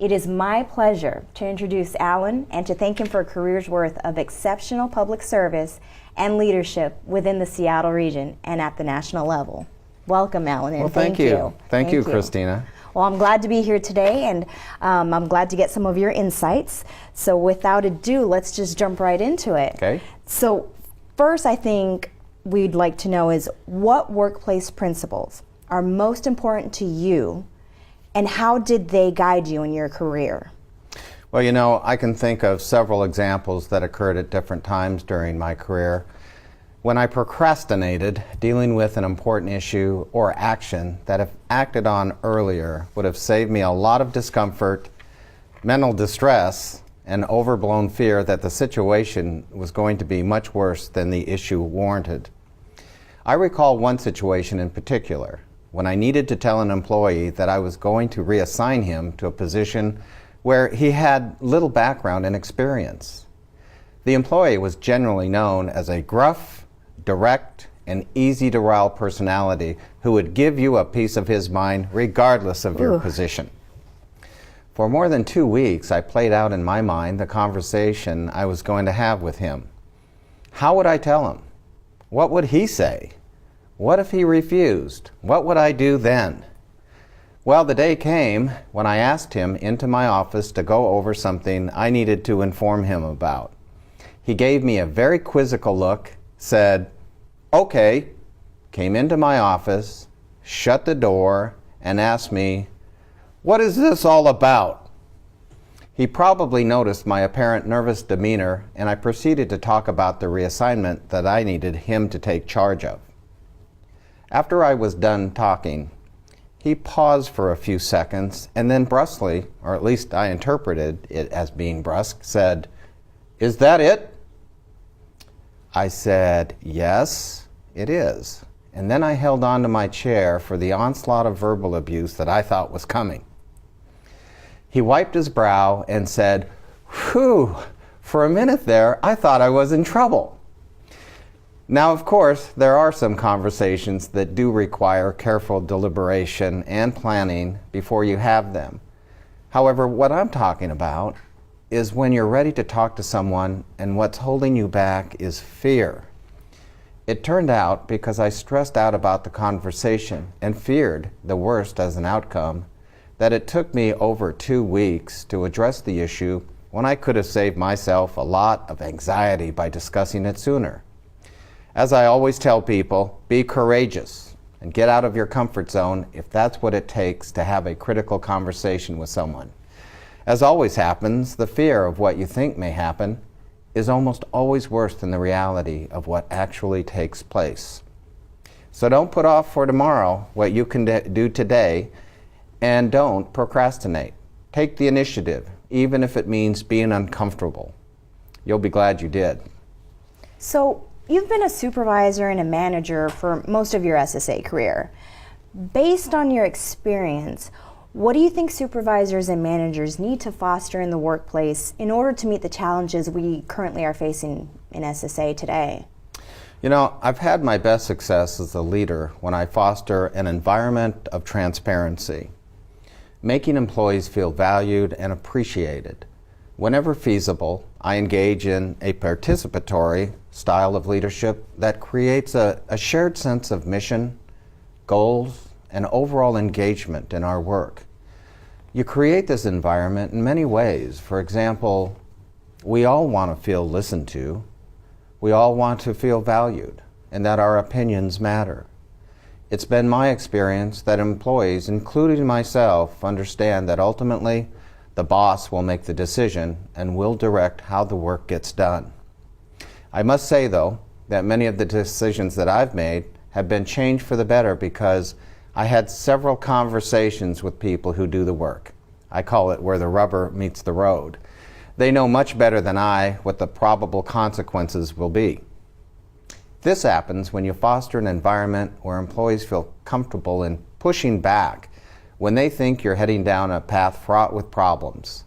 It is my pleasure to introduce Alan and to thank him for a career's worth of exceptional public service and leadership within the Seattle region and at the national level. Welcome, Alan, and well, thank you. Thank you, Christina. Well, I'm glad to be here today, and I'm glad to get some of your insights. So without ado, let's just jump right into it. Okay. So first, I think we'd like to know is what workplace principles are most important to you, and how did they guide you in your career? Well, you know, I can think of several examples that occurred at different times during my career. When I procrastinated dealing with an important issue or action that, if acted on earlier, would have saved me a lot of discomfort, mental distress, and overblown fear that the situation was going to be much worse than the issue warranted. I recall one situation in particular, when I needed to tell an employee that I was going to reassign him to a position where he had little background and experience. The employee was generally known as a gruff, direct, and easy-to-rile personality who would give you a piece of his mind regardless of your position. For more than 2 weeks, I played out in my mind the conversation I was going to have with him. How would I tell him? What would he say? What if he refused? What would I do then? Well, the day came when I asked him into my office to go over something I needed to inform him about. He gave me a very quizzical look, said, "Okay," came into my office, shut the door, and asked me, "What is this all about?" He probably noticed my apparent nervous demeanor, and I proceeded to talk about the reassignment that I needed him to take charge of. After I was done talking, he paused for a few seconds and then brusquely, or at least I interpreted it as being brusque, said, "Is that it?" I said, "Yes, it is." And then I held on to my chair for the onslaught of verbal abuse that I thought was coming. He wiped his brow and said, "Whew, for a minute there, I thought I was in trouble." Now, of course, there are some conversations that do require careful deliberation and planning before you have them. However, what I'm talking about is when you're ready to talk to someone and what's holding you back is fear. It turned out, because I stressed out about the conversation and feared the worst as an outcome, that it took me over 2 weeks to address the issue when I could have saved myself a lot of anxiety by discussing it sooner. As I always tell people, be courageous and get out of your comfort zone if that's what it takes to have a critical conversation with someone. As always happens, the fear of what you think may happen is almost always worse than the reality of what actually takes place. So don't put off for tomorrow what you can do today, and don't procrastinate. Take the initiative, even if it means being uncomfortable. You'll be glad you did. So you've been a supervisor and a manager for most of your SSA career. Based on your experience, what do you think supervisors and managers need to foster in the workplace in order to meet the challenges we currently are facing in SSA today? You know, I've had my best success as a leader when I foster an environment of transparency, making employees feel valued and appreciated. Whenever feasible, I engage in a participatory style of leadership that creates a shared sense of mission, goals, and overall engagement in our work. You create this environment in many ways. For example, we all want to feel listened to. We all want to feel valued and that our opinions matter. It's been my experience that employees, including myself, understand that ultimately the boss will make the decision and will direct how the work gets done. I must say, though, that many of the decisions that I've made have been changed for the better because I had several conversations with people who do the work. I call it where the rubber meets the road. They know much better than I what the probable consequences will be. This happens when you foster an environment where employees feel comfortable in pushing back when they think you're heading down a path fraught with problems.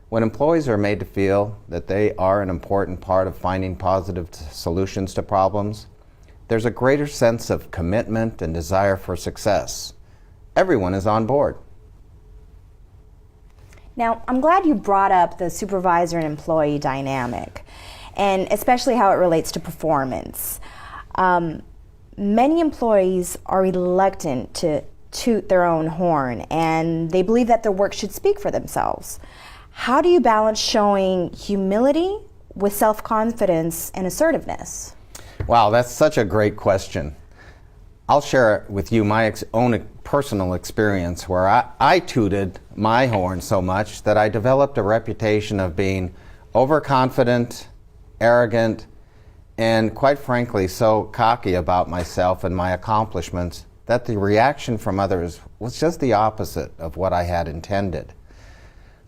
When employees are made to feel that they are an important part of finding positive solutions to problems, there's a greater sense of commitment and desire for success. Everyone is on board. Now, I'm glad you brought up the supervisor and employee dynamic, and especially how it relates to performance. Many employees are reluctant to toot their own horn, and they believe that their work should speak for themselves. How do you balance showing humility with self-confidence and assertiveness? Wow, that's such a great question. I'll share with you my own personal experience where I tooted my horn so much that I developed a reputation of being overconfident, arrogant, and quite frankly, so cocky about myself and my accomplishments that the reaction from others was just the opposite of what I had intended.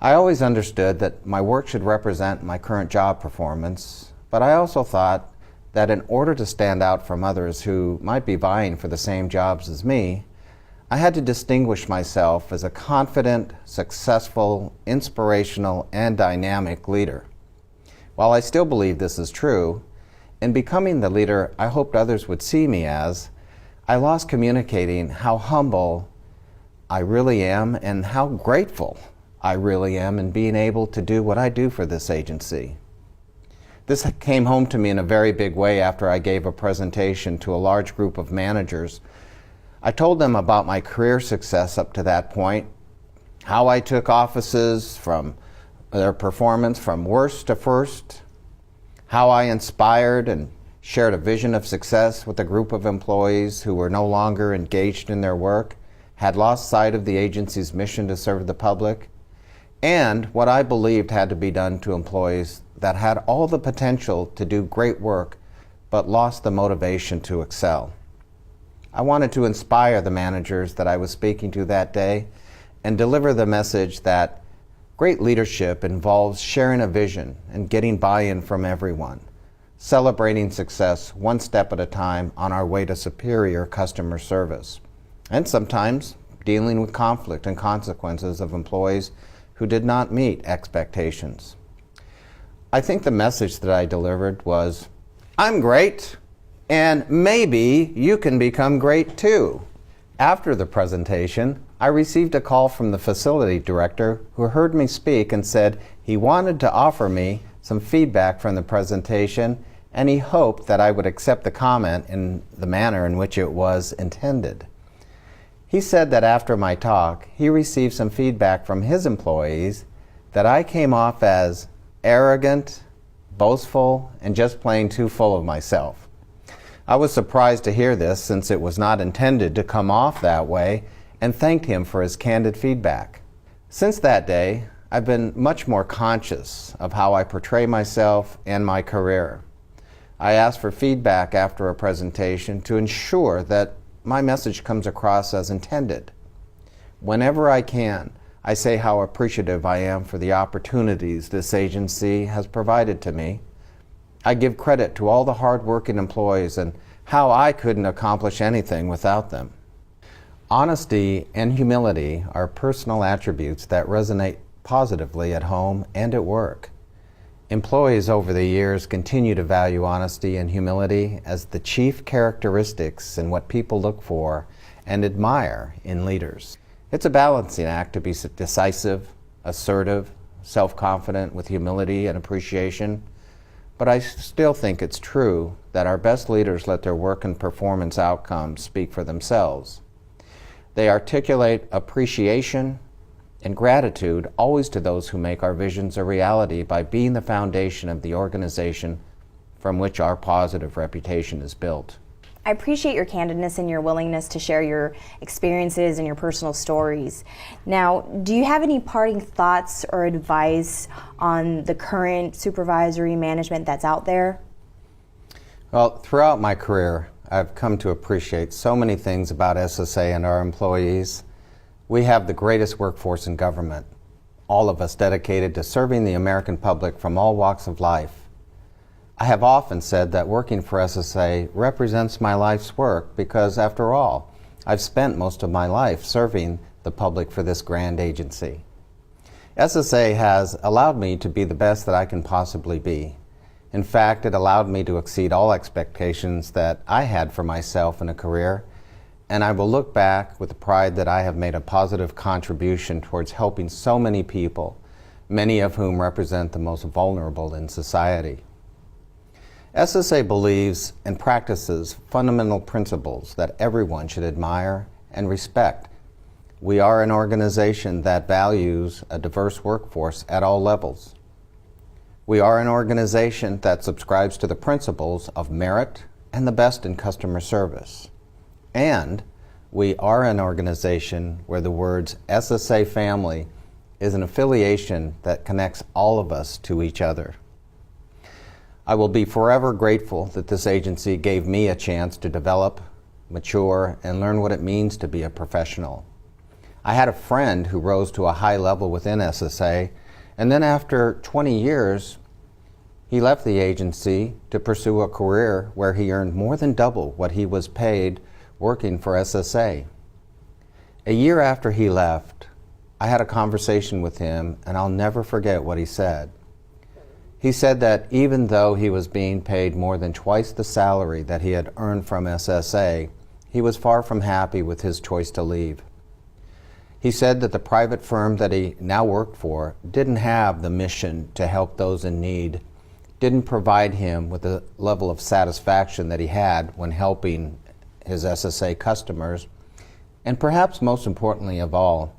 I always understood that my work should represent my current job performance, but I also thought that in order to stand out from others who might be vying for the same jobs as me, I had to distinguish myself as a confident, successful, inspirational, and dynamic leader. While I still believe this is true, in becoming the leader I hoped others would see me as, I lost communicating how humble I really am and how grateful I really am in being able to do what I do for this agency. This came home to me in a very big way after I gave a presentation to a large group of managers. I told them about my career success up to that point, how I took offices from their performance from worst to first, how I inspired and shared a vision of success with a group of employees who were no longer engaged in their work, had lost sight of the agency's mission to serve the public, and what I believed had to be done to employees that had all the potential to do great work but lost the motivation to excel. I wanted to inspire the managers that I was speaking to that day and deliver the message that great leadership involves sharing a vision and getting buy-in from everyone, celebrating success one step at a time on our way to superior customer service, and sometimes dealing with conflict and consequences of employees who did not meet expectations. I think the message that I delivered was, I'm great, and maybe you can become great too. After the presentation, I received a call from the facility director who heard me speak and said he wanted to offer me some feedback from the presentation, and he hoped that I would accept the comment in the manner in which it was intended. He said that after my talk, he received some feedback from his employees that I came off as arrogant, boastful, and just plain too full of myself. I was surprised to hear this since it was not intended to come off that way, and thanked him for his candid feedback. Since that day, I've been much more conscious of how I portray myself and my career. I ask for feedback after a presentation to ensure that my message comes across as intended. Whenever I can, I say how appreciative I am for the opportunities this agency has provided to me. I give credit to all the hard-working employees and how I couldn't accomplish anything without them. Honesty and humility are personal attributes that resonate positively at home and at work. Employees over the years continue to value honesty and humility as the chief characteristics in what people look for and admire in leaders. It's a balancing act to be decisive, assertive, self-confident with humility and appreciation, but I still think it's true that our best leaders let their work and performance outcomes speak for themselves. They articulate appreciation and gratitude always to those who make our visions a reality by being the foundation of the organization from which our positive reputation is built. I appreciate your candidness and your willingness to share your experiences and your personal stories. Now, do you have any parting thoughts or advice on the current supervisory management that's out there? Well, throughout my career, I've come to appreciate so many things about SSA and our employees. We have the greatest workforce in government, all of us dedicated to serving the American public from all walks of life. I have often said that working for SSA represents my life's work because, after all, I've spent most of my life serving the public for this grand agency. SSA has allowed me to be the best that I can possibly be. In fact, it allowed me to exceed all expectations that I had for myself in a career, and I will look back with the pride that I have made a positive contribution towards helping so many people many of whom represent the most vulnerable in society. SSA believes and practices fundamental principles that everyone should admire and respect. We are an organization that values a diverse workforce at all levels. We are an organization that subscribes to the principles of merit and the best in customer service. And we are an organization where the words SSA family is an affiliation that connects all of us to each other. I will be forever grateful that this agency gave me a chance to develop, mature, and learn what it means to be a professional. I had a friend who rose to a high level within SSA, and then after 20 years, he left the agency to pursue a career where he earned more than double what he was paid working for SSA. A year after he left, I had a conversation with him, and I'll never forget what he said. He said that even though he was being paid more than twice the salary that he had earned from SSA, he was far from happy with his choice to leave. He said that the private firm that he now worked for didn't have the mission to help those in need, didn't provide him with the level of satisfaction that he had when helping his SSA customers, and perhaps most importantly of all,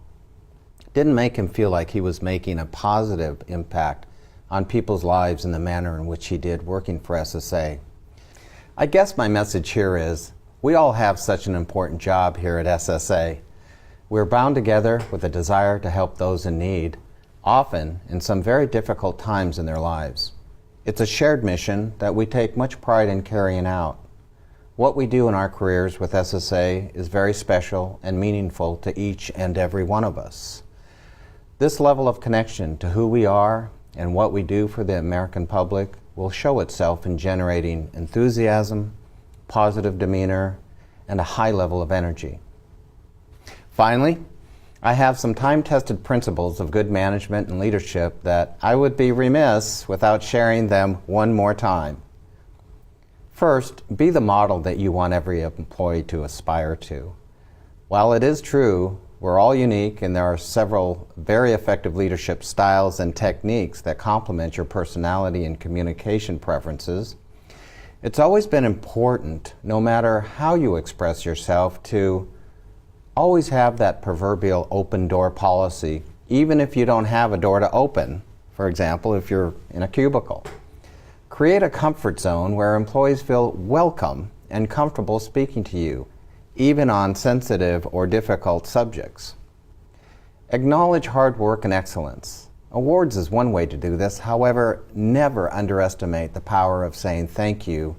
didn't make him feel like he was making a positive impact on people's lives in the manner in which he did working for SSA. I guess my message here is, we all have such an important job here at SSA. We're bound together with a desire to help those in need, often in some very difficult times in their lives. It's a shared mission that we take much pride in carrying out. What we do in our careers with SSA is very special and meaningful to each and every one of us. This level of connection to who we are and what we do for the American public will show itself in generating enthusiasm, positive demeanor, and a high level of energy. Finally, I have some time-tested principles of good management and leadership that I would be remiss without sharing them one more time. First, be the model that you want every employee to aspire to. While it is true we're all unique and there are several very effective leadership styles and techniques that complement your personality and communication preferences, it's always been important, no matter how you express yourself, to always have that proverbial open door policy, even if you don't have a door to open. For example, if you're in a cubicle. Create a comfort zone where employees feel welcome and comfortable speaking to you, even on sensitive or difficult subjects. Acknowledge hard work and excellence. Awards is one way to do this. However, never underestimate the power of saying thank you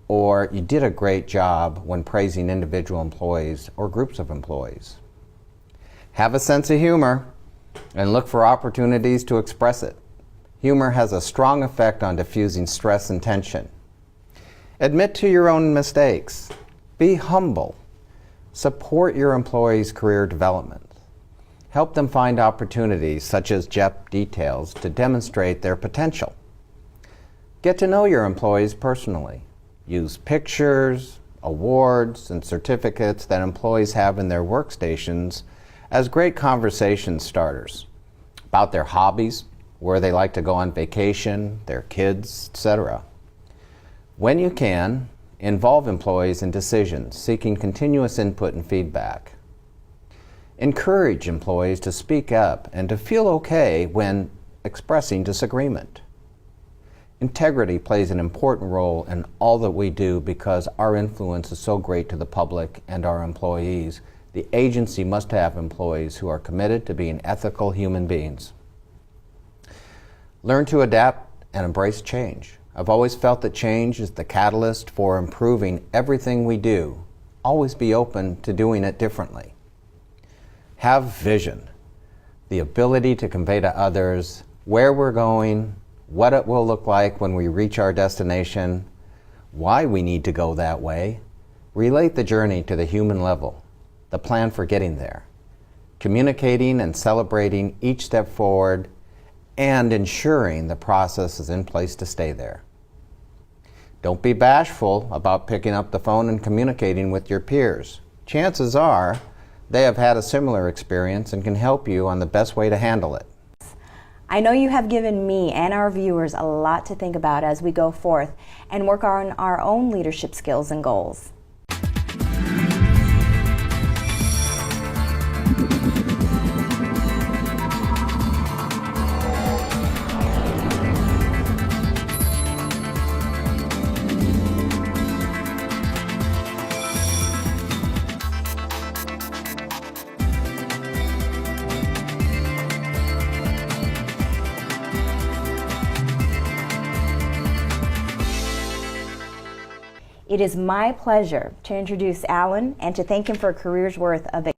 or you did a great job when praising individual employees or groups of employees. Have a sense of humor and look for opportunities to express it. Humor has a strong effect on diffusing stress and tension. Admit to your own mistakes. Be humble. Support your employees' career development. Help them find opportunities, such as JEP details, to demonstrate their potential. Get to know your employees personally. Use pictures, awards, and certificates that employees have in their workstations as great conversation starters about their hobbies, where they like to go on vacation, their kids, etc. When you can, involve employees in decisions, seeking continuous input and feedback. Encourage employees to speak up and to feel okay when expressing disagreement. Integrity plays an important role in all that we do because our influence is so great to the public and our employees. The agency must have employees who are committed to being ethical human beings. Learn to adapt and embrace change. I've always felt that change is the catalyst for improving everything we do. Always be open to doing it differently. Have vision, the ability to convey to others where we're going, what it will look like when we reach our destination, why we need to go that way. Relate the journey to the human level, the plan for getting there. Communicating and celebrating each step forward and ensuring the process is in place to stay there. Don't be bashful about picking up the phone and communicating with your peers. Chances are they have had a similar experience and can help you on the best way to handle it. I know you have given me and our viewers a lot to think about as we go forth and work on our own leadership skills and goals. It is my pleasure to introduce Alan and to thank him for a career's worth of